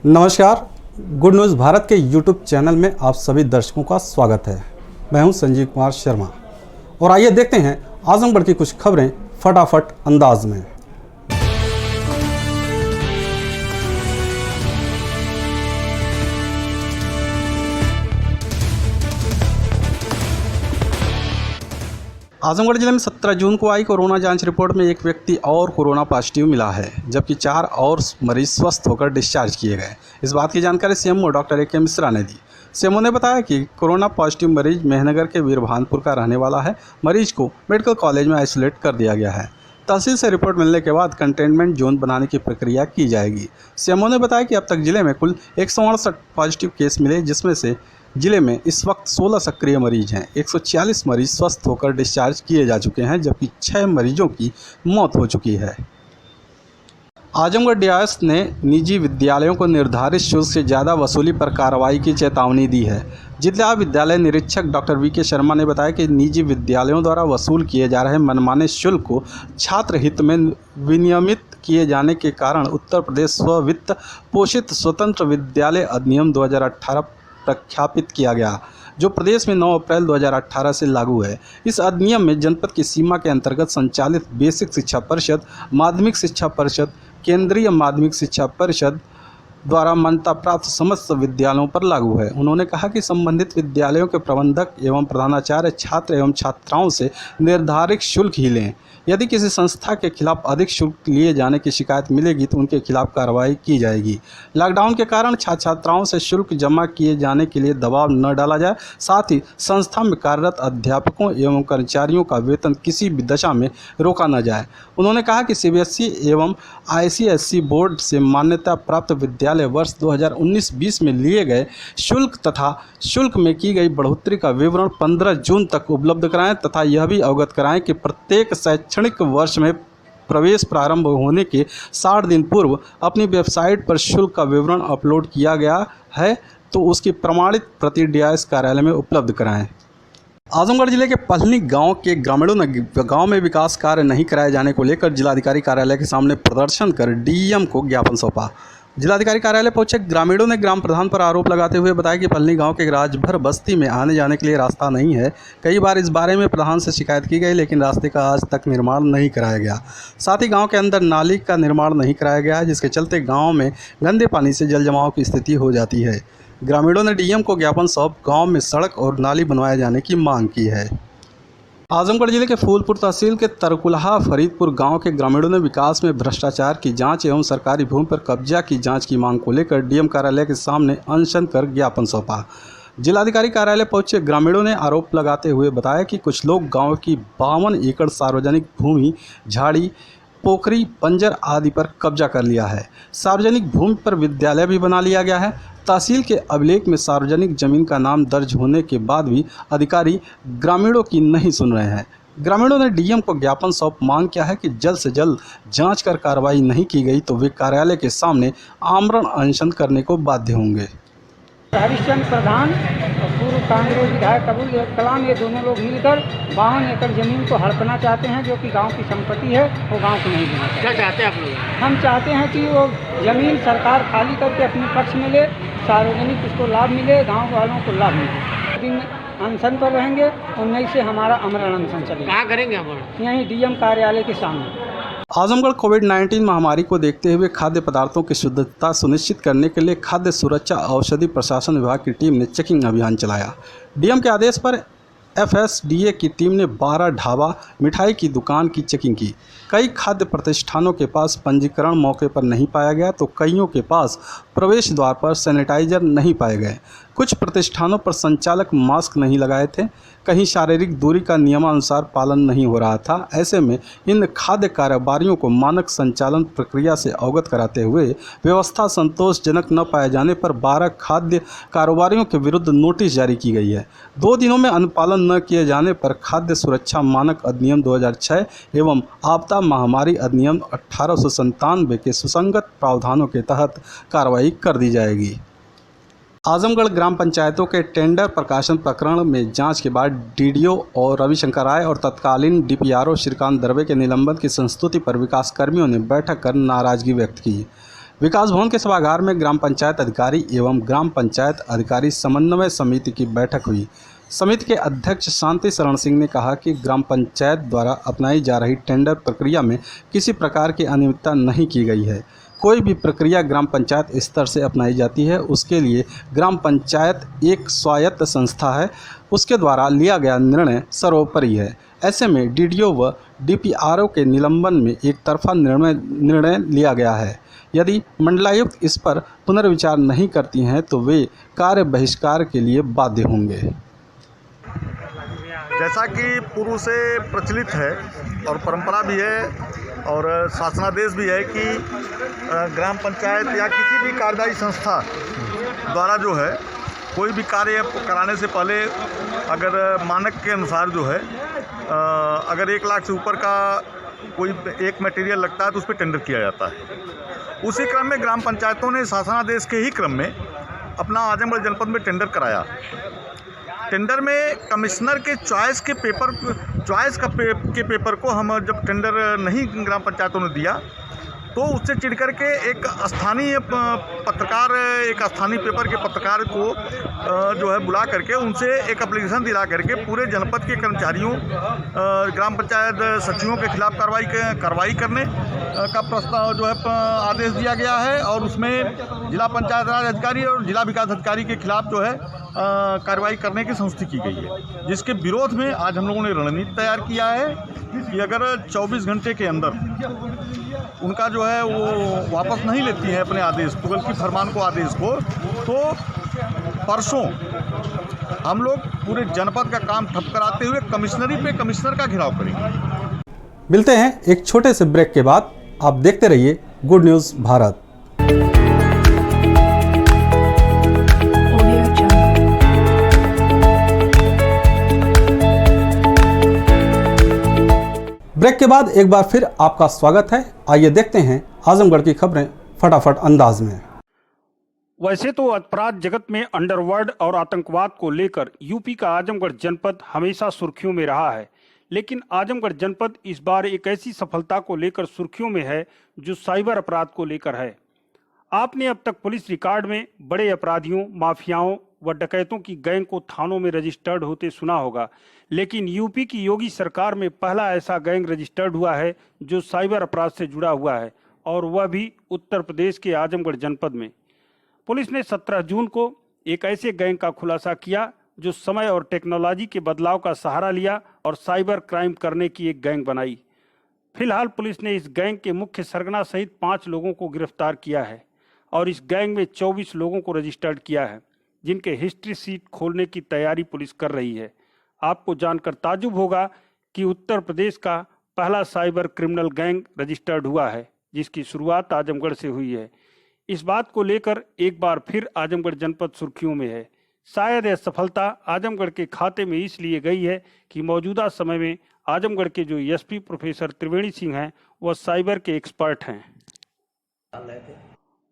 नमस्कार, good news Bharat के YouTube channel में आप सभी दर्शकों का स्वागत है। मैं हूं संजीव कुमार शर्मा और आइए देखते हैं आजमगढ़ की कुछ खबरें फटाफट अंदाज में। आजमगढ़ जिले में 17 जून को आई कोरोना जांच रिपोर्ट में एक व्यक्ति और कोरोना पॉजिटिव मिला है, जबकि 4 और मरीज स्वस्थ होकर डिस्चार्ज किए गए। इस बात की जानकारी सीएमओ डॉक्टर ए के मिश्रा ने दी। सीएमओ ने बताया कि कोरोना पॉजिटिव मरीज मेहनगर के वीरभानपुर का रहने वाला है। मरीज को मेडिकल कॉलेज में आइसोलेट कर दिया गया है। तहसील से रिपोर्ट मिलने के बाद कंटेनमेंट जोन बनाने की प्रक्रिया की जाएगी। सीएमओ ने बताया कि अब तक जिले में कुल 168 पॉजिटिव केस मिले, जिसमें से जिले में इस वक्त 16 सक्रिय मरीज हैं। 140 मरीज स्वस्थ होकर डिस्चार्ज किए जा चुके हैं, जबकि 6 मरीजों की मौत हो चुकी है। आजमगढ़ डीआईएस ने निजी विद्यालयों को निर्धारित शुल्क से ज़्यादा वसूली पर कार्रवाई की चेतावनी दी है। जिला विद्यालय निरीक्षक डॉक्टर वी के शर्मा ने बताया कि निजी विद्यालयों द्वारा वसूल किए जा रहे मनमाने शुल्क को छात्र हित में विनियमित किए जाने के कारण उत्तर प्रदेश स्ववित्त पोषित स्वतंत्र विद्यालय अधिनियम 2018 प्रख्यापित किया गया, जो प्रदेश में 9 अप्रैल 2018 से लागू है। इस अधिनियम में जनपद की सीमा के अंतर्गत संचालित बेसिक शिक्षा परिषद, माध्यमिक शिक्षा परिषद, केंद्रीय माध्यमिक शिक्षा परिषद द्वारा मान्यता प्राप्त समस्त विद्यालयों पर लागू है। उन्होंने कहा कि संबंधित विद्यालयों के प्रबंधक एवं प्रधानाचार्य छात्र एवं छात्राओं से निर्धारित शुल्क ही लें। यदि किसी संस्था के खिलाफ अधिक शुल्क लिए जाने की शिकायत मिलेगी तो उनके खिलाफ कार्रवाई की जाएगी। लॉकडाउन के कारण छात्र छात्राओं से शुल्क जमा किए जाने के लिए दबाव न डाला जाए। साथ ही संस्था में कार्यरत अध्यापकों एवं कर्मचारियों का वेतन किसी भी दशा में रोका न जाए। उन्होंने कहा कि सीबीएसई एवं आईसीएसई बोर्ड से मान्यता प्राप्त विद्यालय वर्ष 2019-20 में लिए गए शुल्क तथा शुल्क में की गई बढ़ोतरी का विवरण 15 जून तक उपलब्ध कराएं तथा यह भी अवगत कराएं कि प्रत्येक शैक्षणिक वर्ष में प्रवेश प्रारंभ होने के 60 दिन पूर्व अपनी वेबसाइट पर शुल्क का विवरण अपलोड किया गया है, तो उसकी प्रमाणित प्रति डीआईएस कार्यालय में उपलब्ध कराएं। आजमगढ़ जिले के पलनी गांव के ग्रामीणों ने गांव में विकास कार्य नहीं कराए जाने को लेकर जिलाधिकारी कार्यालय के सामने प्रदर्शन कर डीएम को ज्ञापन सौंपा। जिलाधिकारी कार्यालय पहुंचे ग्रामीणों ने ग्राम प्रधान पर आरोप लगाते हुए बताया कि पलनी गांव के राजभर बस्ती में आने जाने के लिए रास्ता नहीं है। कई बार इस बारे में प्रधान से शिकायत की गई, लेकिन रास्ते का आज तक निर्माण नहीं कराया गया। साथ ही गांव के अंदर नाली का निर्माण नहीं कराया गया है, जिसके चलते गांव में गंदे पानी से जल जमाव की स्थिति हो जाती है। ग्रामीणों ने डीएम को ज्ञापन सौंप गाँव में सड़क और नाली बनवाए जाने की मांग की है। आजमगढ़ जिले के फूलपुर तहसील के तरकुलहा फरीदपुर गांव के ग्रामीणों ने विकास में भ्रष्टाचार की जांच एवं सरकारी भूमि पर कब्जा की जांच की मांग को लेकर डीएम कार्यालय के सामने अनशन कर ज्ञापन सौंपा। जिलाधिकारी कार्यालय पहुंचे ग्रामीणों ने आरोप लगाते हुए बताया कि कुछ लोग गांव की 52 एकड़ सार्वजनिक भूमि, झाड़ी, पोखरी, बंजर आदि पर कब्जा कर लिया है। सार्वजनिक भूमि पर विद्यालय भी बना लिया गया है। तहसील के अभिलेख में सार्वजनिक जमीन का नाम दर्ज होने के बाद भी अधिकारी ग्रामीणों की नहीं सुन रहे हैं। ग्रामीणों ने डीएम को ज्ञापन सौंप मांग किया है कि जल्द से जल्द जांच कर कार्रवाई नहीं की गई तो वे कार्यालय के सामने आमरण अनशन करने को बाध्य होंगे। हरिश्चंद्र प्रधान और पूर्व कांग्रेस विधायक अबुल कलाम, ये दोनों लोग मिलकर 52 एकड़ जमीन को हड़पना चाहते हैं, जो कि गांव की संपत्ति है। वो गांव को नहीं देना। क्या चाहते हैं आप लोग? हम चाहते हैं कि वो जमीन सरकार खाली करके अपने पक्ष में ले, सार्वजनिक उसको लाभ मिले, गाँव वालों को लाभ मिले। दिन अनशन पर रहेंगे और नहीं से हमारा आमरण अनशन चलेगा। कहाँ करेंगे हम? यहीं डीएम कार्यालय के सामने। आजमगढ़ कोविड-19 महामारी को देखते हुए खाद्य पदार्थों की शुद्धता सुनिश्चित करने के लिए खाद्य सुरक्षा औषधि प्रशासन विभाग की टीम ने चेकिंग अभियान चलाया। डीएम के आदेश पर एफएसडीए की टीम ने 12 ढाबा, मिठाई की दुकान की चेकिंग की। कई खाद्य प्रतिष्ठानों के पास पंजीकरण मौके पर नहीं पाया गया, तो कईयों के पास प्रवेश द्वार पर सैनिटाइजर नहीं पाए गए। कुछ प्रतिष्ठानों पर संचालक मास्क नहीं लगाए थे, कहीं शारीरिक दूरी का नियमानुसार पालन नहीं हो रहा था। ऐसे में इन खाद्य कारोबारियों को मानक संचालन प्रक्रिया से अवगत कराते हुए व्यवस्था संतोषजनक न पाए जाने पर 12 खाद्य कारोबारियों के विरुद्ध नोटिस जारी की गई है। 2 दिनों में अनुपालन न किए जाने पर खाद्य सुरक्षा मानक अधिनियम 2006 एवं आपदा महामारी अधिनियम 1897 के सुसंगत प्रावधानों के तहत कार्रवाई कर दी जाएगी। आजमगढ़ ग्राम पंचायतों के टेंडर प्रकाशन प्रकरण में जांच के बाद डीडीओ और रविशंकर राय और तत्कालीन डीपीआरओ श्रीकांत दरवे के निलंबन की संस्तुति पर विकास कर्मियों ने बैठक कर नाराजगी व्यक्त की। विकास भवन के सभागार में ग्राम पंचायत अधिकारी एवं ग्राम पंचायत अधिकारी समन्वय समिति की बैठक हुई। समिति के अध्यक्ष शांति शरण सिंह ने कहा कि ग्राम पंचायत द्वारा अपनाई जा रही टेंडर प्रक्रिया में किसी प्रकार की अनियमितता नहीं की गई है। कोई भी प्रक्रिया ग्राम पंचायत स्तर से अपनाई जाती है, उसके लिए ग्राम पंचायत एक स्वायत्त संस्था है, उसके द्वारा लिया गया निर्णय सर्वोपरि है। ऐसे में डीडीओ व डीपीआरओ के निलंबन में एक तरफा निर्णय लिया गया है। यदि मंडलायुक्त इस पर पुनर्विचार नहीं करती हैं तो वे कार्य बहिष्कार के लिए बाध्य होंगे। जैसा कि पूर्व से प्रचलित है और परंपरा भी है और शासनादेश भी है कि ग्राम पंचायत या किसी भी कार्यदायी संस्था द्वारा जो है कोई भी कार्य कराने से पहले अगर मानक के अनुसार जो है अगर 1 लाख से ऊपर का कोई एक मटेरियल लगता है तो उस पर टेंडर किया जाता है। उसी क्रम में ग्राम पंचायतों ने शासनादेश के ही क्रम में अपना आजमगढ़ जनपद में टेंडर कराया। टेंडर में कमिश्नर के चॉइस के पेपर को हम जब टेंडर नहीं ग्राम पंचायतों ने दिया तो उससे चिढ़ करके एक स्थानीय पेपर के पत्रकार को जो है बुला करके उनसे एक एप्लीकेशन दिला करके पूरे जनपद के कर्मचारियों ग्राम पंचायत सचिवों के खिलाफ कार्रवाई करने का प्रस्ताव जो है आदेश दिया गया है और उसमें जिला पंचायत राज अधिकारी और जिला विकास अधिकारी के खिलाफ जो है कार्रवाई करने की संस्तुति की गई है। जिसके विरोध में आज हम लोगों ने रणनीति तैयार किया है कि अगर 24 घंटे के अंदर उनका जो है वो वापस नहीं लेती है अपने आदेश को, बल्कि फरमान को, आदेश को, तो परसों हम लोग पूरे जनपद का काम ठप कराते हुए कमिश्नर का घेराव करेंगे। मिलते हैं एक छोटे से ब्रेक के बाद। आप देखते रहिए गुड न्यूज़ भारत। ब्रेक के बाद एक बार फिर आपका स्वागत है। आइए देखते हैं आजमगढ़ की खबरें फटाफट अंदाज में। वैसे तो अपराध जगत में अंडरवर्ल्ड और आतंकवाद को लेकर यूपी का आजमगढ़ जनपद हमेशा सुर्खियों में रहा है, लेकिन आजमगढ़ जनपद इस बार एक ऐसी सफलता को लेकर सुर्खियों में है जो साइबर अपराध को लेकर है। आपने अब तक पुलिस रिकॉर्ड में बड़े अपराधियों, माफियाओं व डकैतों की गैंग को थानों में रजिस्टर्ड होते सुना होगा, लेकिन यूपी की योगी सरकार में पहला ऐसा गैंग रजिस्टर्ड हुआ है जो साइबर अपराध से जुड़ा हुआ है, और वह भी उत्तर प्रदेश के आजमगढ़ जनपद में। पुलिस ने 17 जून को एक ऐसे गैंग का खुलासा किया जो समय और टेक्नोलॉजी के बदलाव का सहारा लिया और साइबर क्राइम करने की एक गैंग बनाई। फिलहाल पुलिस ने इस गैंग के मुख्य सरगना सहित 5 लोगों को गिरफ्तार किया है और इस गैंग में 24 लोगों को रजिस्टर्ड किया है, जिनके हिस्ट्री सीट खोलने की तैयारी पुलिस कर रही है। आपको जानकर ताज्जुब होगा कि उत्तर प्रदेश का पहला साइबर क्रिमिनल गैंग रजिस्टर्ड हुआ है, जिसकी शुरुआत आजमगढ़ से हुई है। इस बात को लेकर एक बार फिर आजमगढ़ जनपद सुर्खियों में है। शायद यह सफलता आजमगढ़ के खाते में इसलिए गई है कि मौजूदा समय में आजमगढ़ के जो एसपी प्रोफेसर त्रिवेणी सिंह हैं, वह साइबर के एक्सपर्ट हैं।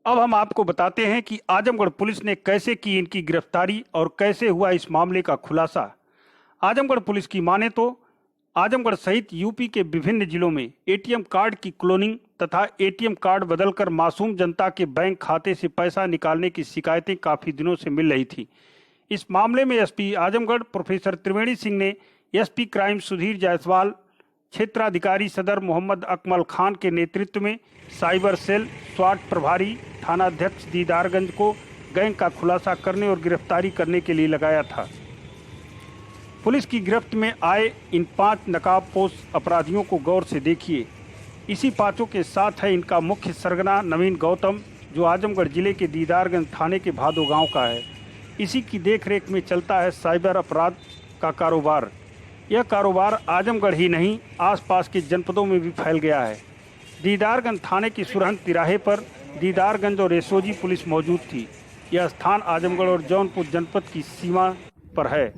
अब हम आपको बताते हैं कि आजमगढ़ पुलिस ने कैसे की इनकी गिरफ्तारी और कैसे हुआ इस मामले का खुलासा। आजमगढ़ पुलिस की माने तो आजमगढ़ सहित यूपी के विभिन्न जिलों में एटीएम कार्ड की क्लोनिंग तथा एटीएम कार्ड बदलकर मासूम जनता के बैंक खाते से पैसा निकालने की शिकायतें काफी दिनों से मिल रही थी। इस मामले में एसपी आजमगढ़ प्रोफेसर त्रिवेणी सिंह ने एसपी क्राइम सुधीर जायसवाल, क्षेत्राधिकारी सदर मोहम्मद अकमल खान के नेतृत्व में साइबर सेल स्वाट प्रभारी थानाध्यक्ष दीदारगंज को गैंग का खुलासा करने और गिरफ्तारी करने के लिए लगाया था। पुलिस की गिरफ्त में आए इन 5 नकाबपोश अपराधियों को गौर से देखिए। इसी 5 के साथ है इनका मुख्य सरगना नवीन गौतम, जो आजमगढ़ जिले के दीदारगंज थाने के भादो गांव का है। इसी की देखरेख में चलता है साइबर अपराध का कारोबार। यह कारोबार आजमगढ़ ही नहीं, आसपास के जनपदों में भी फैल गया है। दीदारगंज थाने की सुरहन तिराहे पर दीदारगंज और एसओजी पुलिस मौजूद थी। यह स्थान आजमगढ़ और जौनपुर जनपद की सीमा पर है।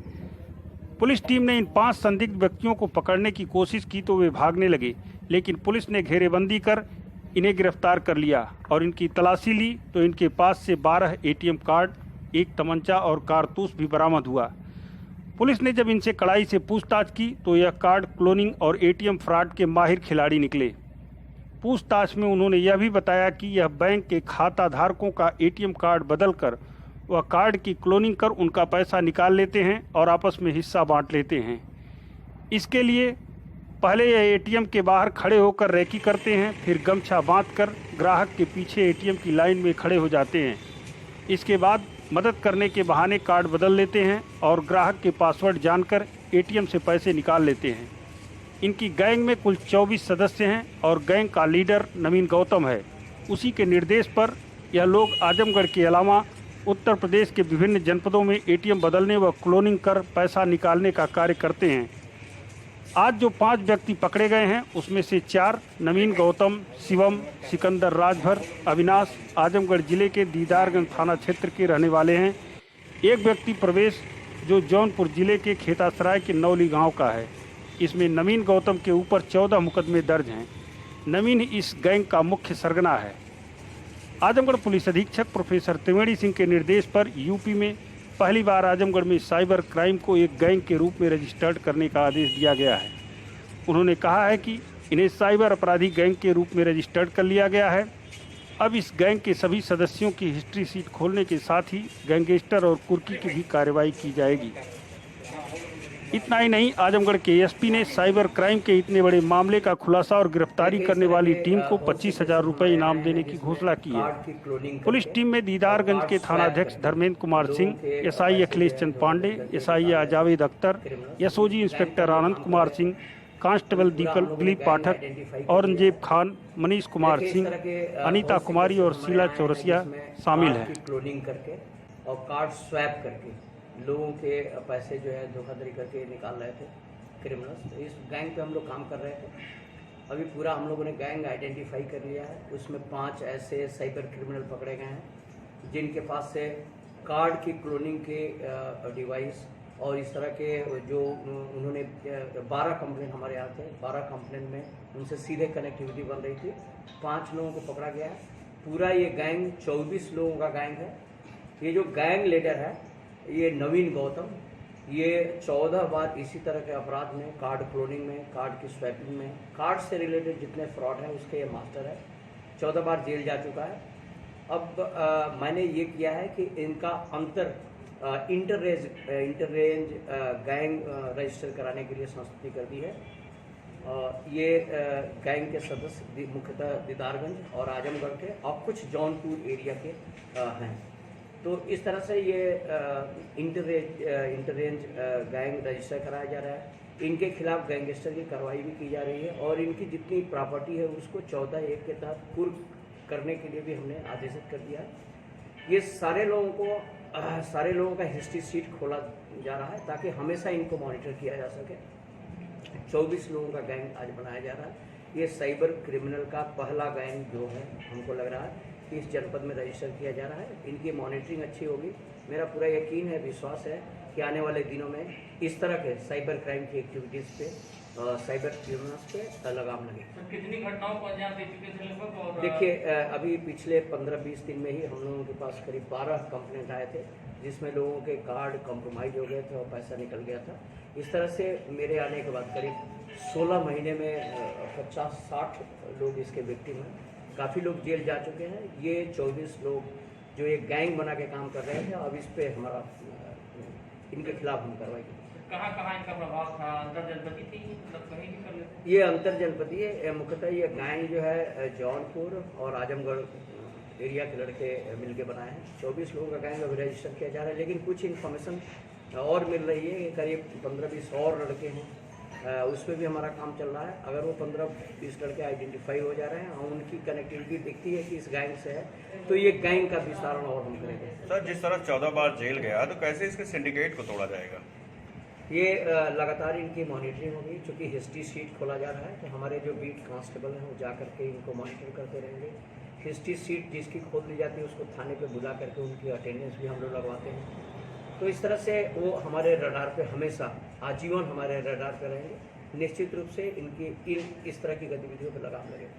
पुलिस टीम ने इन 5 संदिग्ध व्यक्तियों को पकड़ने की कोशिश की तो वे भागने लगे, लेकिन पुलिस ने घेरेबंदी कर इन्हें गिरफ्तार कर लिया और इनकी तलाशी ली तो इनके पास से 12 एटीएम कार्ड, 1 तमंचा और कारतूस भी बरामद हुआ। पुलिस ने जब इनसे कड़ाई से पूछताछ की तो यह कार्ड क्लोनिंग और एटीएम फ्रॉड के माहिर खिलाड़ी निकले। पूछताछ में उन्होंने यह भी बताया कि यह बैंक के खाता धारकों का एटीएम कार्ड बदलकर वह कार्ड की क्लोनिंग कर उनका पैसा निकाल लेते हैं और आपस में हिस्सा बांट लेते हैं। इसके लिए पहले यह एटीएम के बाहर खड़े होकर रेकी करते हैं, फिर गमछा बांधकर ग्राहक के पीछे एटीएम की लाइन में खड़े हो जाते हैं। इसके बाद मदद करने के बहाने कार्ड बदल लेते हैं और ग्राहक के पासवर्ड जानकर एटीएम से पैसे निकाल लेते हैं। इनकी गैंग में कुल 24 सदस्य हैं और गैंग का लीडर नवीन गौतम है। उसी के निर्देश पर यह लोग आजमगढ़ के अलावा उत्तर प्रदेश के विभिन्न जनपदों में एटीएम बदलने व क्लोनिंग कर पैसा निकालने का कार्य करते हैं। आज जो 5 व्यक्ति पकड़े गए हैं उसमें से 4 नवीन गौतम, शिवम, सिकंदर राजभर, अविनाश आजमगढ़ जिले के दीदारगंज थाना क्षेत्र के रहने वाले हैं। एक व्यक्ति प्रवेश जो जौनपुर जिले के खेतासराय के नौली गांव का है। इसमें नवीन गौतम के ऊपर 14 मुकदमे दर्ज हैं। नवीन इस गैंग का मुख्य सरगना है। आजमगढ़ पुलिस अधीक्षक प्रोफेसर त्रिवेणी सिंह के निर्देश पर यूपी में पहली बार आजमगढ़ में साइबर क्राइम को एक गैंग के रूप में रजिस्टर्ड करने का आदेश दिया गया है। उन्होंने कहा है कि इन्हें साइबर अपराधी गैंग के रूप में रजिस्टर्ड कर लिया गया है। अब इस गैंग के सभी सदस्यों की हिस्ट्री शीट खोलने के साथ ही गैंगस्टर और कुर्की की भी कार्रवाई की जाएगी। इतना ही नहीं, आजमगढ़ के एसपी ने साइबर क्राइम के इतने बड़े मामले का खुलासा और गिरफ्तारी करने वाली टीम को 25,000 रुपये इनाम देने की घोषणा की है। पुलिस टीम में दीदारगंज के थानाध्यक्ष Dharmendra Kumar Singh, SI Akhilesh Chand Pandey, SI Javed Akhtar, SOG inspector Anand Kumar Singh, constable Dilip Pathak, Aurangzeb Khan, Manish Kumar Singh, Anita Kumari और शीला चौरसिया शामिल हैं। क्लोनिंग करके और कार्ड स्वैप करके लोगों के पैसे जो है धोखाधड़ी करके निकाल रहे थे क्रिमिनल्स। तो इस गैंग पे हम लोग काम कर रहे थे। अभी पूरा हम लोगों ने गैंग आइडेंटिफाई कर लिया है। उसमें 5 ऐसे साइबर क्रिमिनल पकड़े गए हैं जिनके पास से कार्ड की क्लोनिंग के डिवाइस और इस तरह के जो उन्होंने 12 कंप्लेंट हमारे यहाँ थे। 12 कंप्लेंट में उनसे सीधे कनेक्टिविटी बन रही थी। 5 लोगों को पकड़ा गया है। पूरा ये गैंग 24 लोगों का गैंग है। ये जो गैंग लीडर है ये नवीन गौतम, ये 14 बार इसी तरह के अपराध में, कार्ड क्लोनिंग में, कार्ड की स्वैपिंग में, कार्ड से रिलेटेड जितने फ्रॉड हैं उसके ये मास्टर है। 14 बार जेल जा चुका है। अब मैंने ये किया है कि इनका इंटररेंज गैंग रजिस्टर कराने के लिए संस्तुति कर दी है। ये गैंग के सदस्य मुख्यतः दीदारगंज और आजमगढ़ के और कुछ जौनपुर एरिया के हैं। तो इस तरह से ये इंटररेंज गैंग रजिस्टर कराया जा रहा है। इनके खिलाफ गैंगस्टर की कार्रवाई भी की जा रही है और इनकी जितनी प्रॉपर्टी है उसको 14(1) के तहत कुर्क करने के लिए भी हमने आदेशित कर दिया है। ये सारे लोगों का हिस्ट्री शीट खोला जा रहा है ताकि हमेशा इनको मॉनिटर किया जा सके। 24 लोगों का गैंग आज बनाया जा रहा है। ये साइबर क्रिमिनल का पहला गैंग जो है हमको लग रहा है इस जनपद में रजिस्टर किया जा रहा है। इनकी मॉनिटरिंग अच्छी होगी। मेरा पूरा यकीन है, विश्वास है कि आने वाले दिनों में इस तरह के साइबर क्राइम की एक्टिविटीज़ पे, साइबर क्रिमिनल्स पे लगाम लगेगी। कितनी घटनाओं को अंजाम दे चुके थे लगभग? और देखिए, अभी पिछले 15-20 दिन में ही हम लोगों के पास करीब 12 कंप्लेंट आए थे जिसमें लोगों के कार्ड कॉम्प्रोमाइज हो गए थे और पैसा निकल गया था। इस तरह से मेरे आने के बाद करीब 16 महीने में 50-60 लोग इसके विक्टिम हैं। काफ़ी लोग जेल जा चुके हैं। ये 24 लोग जो एक गैंग बना के काम कर रहे थे, अब इस पे हमारा इनके खिलाफ हम कार्रवाई करेंगे। कहाँ इनका प्रभाव था? अंतर जनपदी थी, मतलब कहीं भी कर लेते? ये अंतर जनपदी है। मुख्यतः ये गैंग जो है जौनपुर और आजमगढ़ एरिया के लड़के मिलके बनाए हैं। 24 लोगों का गैंग अभी रजिस्टर किया जा रहा है, लेकिन कुछ इन्फॉर्मेशन और मिल रही है कि करीब 15-20 और लड़के हैं। उसमें भी हमारा काम चल रहा है। अगर वो 15-20 लड़के आइडेंटिफाई हो जा रहे हैं और उनकी कनेक्टिविटी दिखती है कि इस गैंग से है तो ये गैंग का विस्तारण और हम करेंगे। सर, जिस तरह 14 बार जेल गया तो कैसे इसके सिंडिकेट को तोड़ा जाएगा? ये लगातार इनकी मॉनिटरिंग होगी। चूँकि हिस्ट्री शीट खोला जा रहा है तो हमारे जो बीट कांस्टेबल हैं वो जा करके इनको मॉनिटर करते रहेंगे। हिस्ट्री शीट जिसकी खोल दी जाती है उसको थाने पे बुला करके उनकी अटेंडेंस भी हम लोग लगवाते हैं। तो इस तरह से वो हमारे रडार पे हमेशा आजीवन हमारे रडार पे रहेंगे। निश्चित रूप से इनकी इस तरह की गतिविधियों पर लगाम लगेगा।